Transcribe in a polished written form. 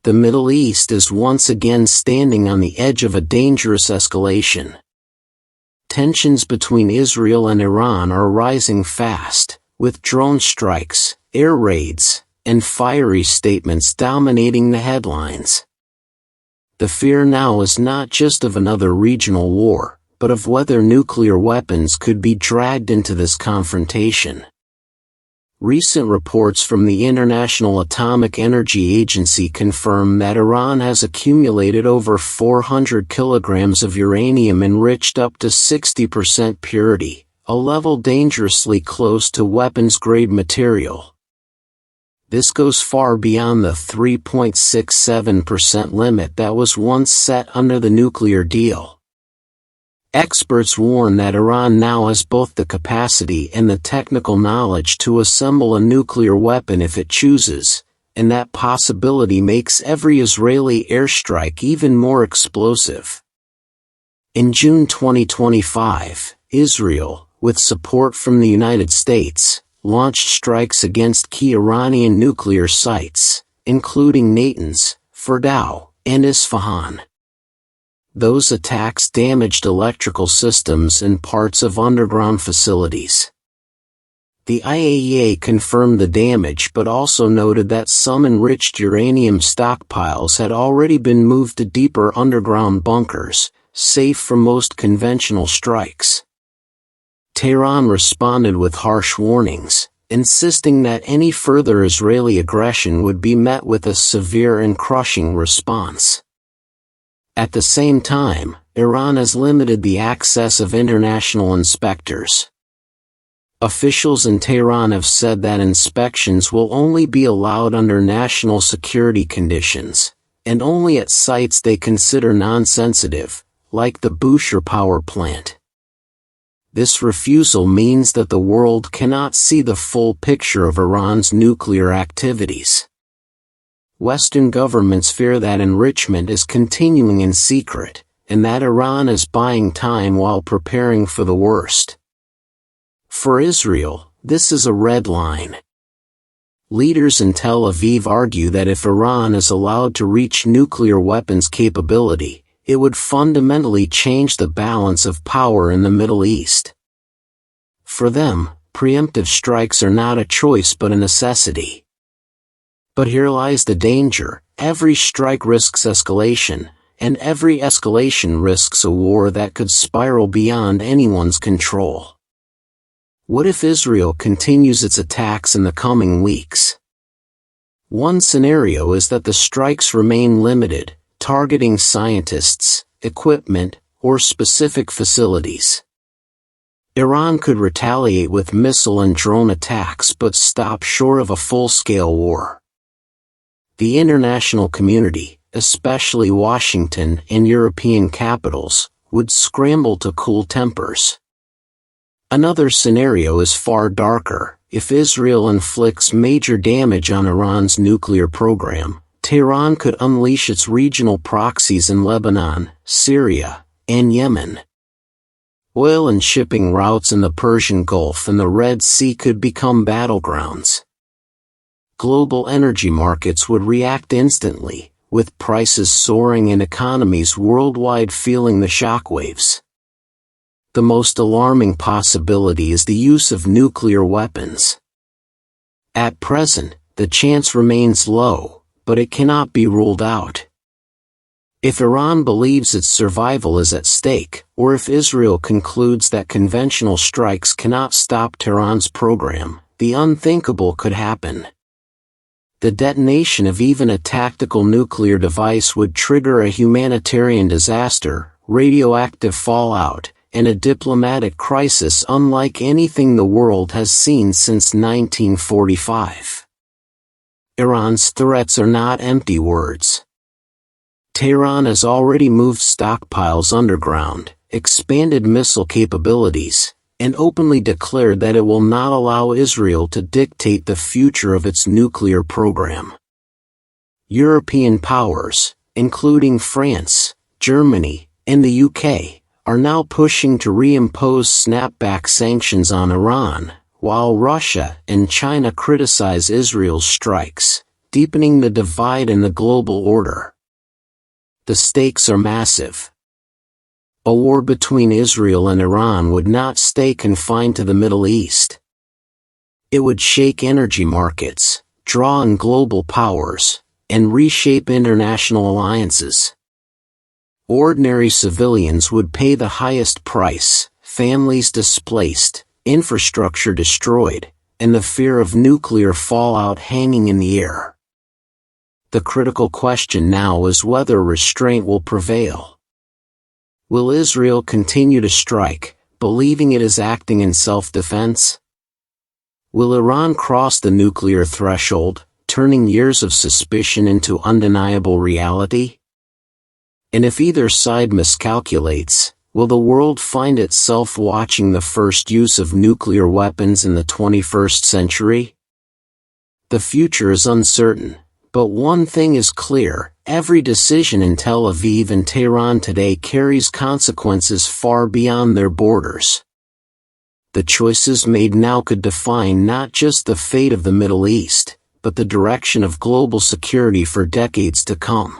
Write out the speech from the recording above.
the Middle East is once again standing on the edge of a dangerous escalation. Tensions between Israel and Iran are rising fast, with drone strikes, air raids, and fiery statements dominating the headlines. The fear now is not just of another regional war, but of whether nuclear weapons could be dragged into this confrontation. Recent reports from the International Atomic Energy Agency confirm that Iran has accumulated over 400 kilograms of uranium enriched up to 60% purity, a level dangerously close to weapons-grade material. This goes far beyond the 3.67% limit that was once set under the nuclear deal. Experts warn that Iran now has both the capacity and the technical knowledge to assemble a nuclear weapon if it chooses, and that possibility makes every Israeli airstrike even more explosive. In June 2025, Israel, with support from the United States, launched strikes against key Iranian nuclear sites, including Natanz, Fordow, and Isfahan. Those attacks damaged electrical systems and parts of underground facilities. The IAEA confirmed the damage but also noted that some enriched uranium stockpiles had already been moved to deeper underground bunkers, safe from most conventional strikes. Tehran responded with harsh warnings, insisting that any further Israeli aggression would be met with a severe and crushing response. At the same time, Iran has limited the access of international inspectors. Officials in Tehran have said that inspections will only be allowed under national security conditions, and only at sites they consider non-sensitive, like the Bushehr power plant. This refusal means that the world cannot see the full picture of Iran's nuclear activities. Western governments fear that enrichment is continuing in secret, and that Iran is buying time while preparing for the worst. For Israel, this is a red line. Leaders in Tel Aviv argue that if Iran is allowed to reach nuclear weapons capability, it would fundamentally change the balance of power in the Middle East. For them, preemptive strikes are not a choice but a necessity. But here lies the danger: every strike risks escalation, and every escalation risks a war that could spiral beyond anyone's control. What if Israel continues its attacks in the coming weeks? One scenario is that the strikes remain limited, targeting scientists, equipment, or specific facilities. Iran could retaliate with missile and drone attacks but stop short of a full-scale war. The international community, especially Washington and European capitals, would scramble to cool tempers. Another scenario is far darker. If Israel inflicts major damage on Iran's nuclear program, Tehran could unleash its regional proxies in Lebanon, Syria, and Yemen. Oil and shipping routes in the Persian Gulf and the Red Sea could become battlegrounds. Global energy markets would react instantly, with prices soaring and economies worldwide feeling the shockwaves. The most alarming possibility is the use of nuclear weapons. At present, the chance remains low, but it cannot be ruled out. If Iran believes its survival is at stake, or if Israel concludes that conventional strikes cannot stop Tehran's program, the unthinkable could happen. The detonation of even a tactical nuclear device would trigger a humanitarian disaster, radioactive fallout, and a diplomatic crisis unlike anything the world has seen since 1945. Iran's threats are not empty words. Tehran has already moved stockpiles underground, expanded missile capabilities, and openly declared that it will not allow Israel to dictate the future of its nuclear program. European powers, including France, Germany, and the UK, are now pushing to reimpose snapback sanctions on Iran, while Russia and China criticize Israel's strikes, deepening the divide in the global order. The stakes are massive. A war between Israel and Iran would not stay confined to the Middle East. It would shake energy markets, draw in global powers, and reshape international alliances. Ordinary civilians would pay the highest price, families displaced, infrastructure destroyed, and the fear of nuclear fallout hanging in the air. The critical question now is whether restraint will prevail. Will Israel continue to strike, believing it is acting in self-defense? Will Iran cross the nuclear threshold, turning years of suspicion into undeniable reality? And if either side miscalculates, will the world find itself watching the first use of nuclear weapons in the 21st century? The future is uncertain, but one thing is clear: every decision in Tel Aviv and Tehran today carries consequences far beyond their borders. The choices made now could define not just the fate of the Middle East, but the direction of global security for decades to come.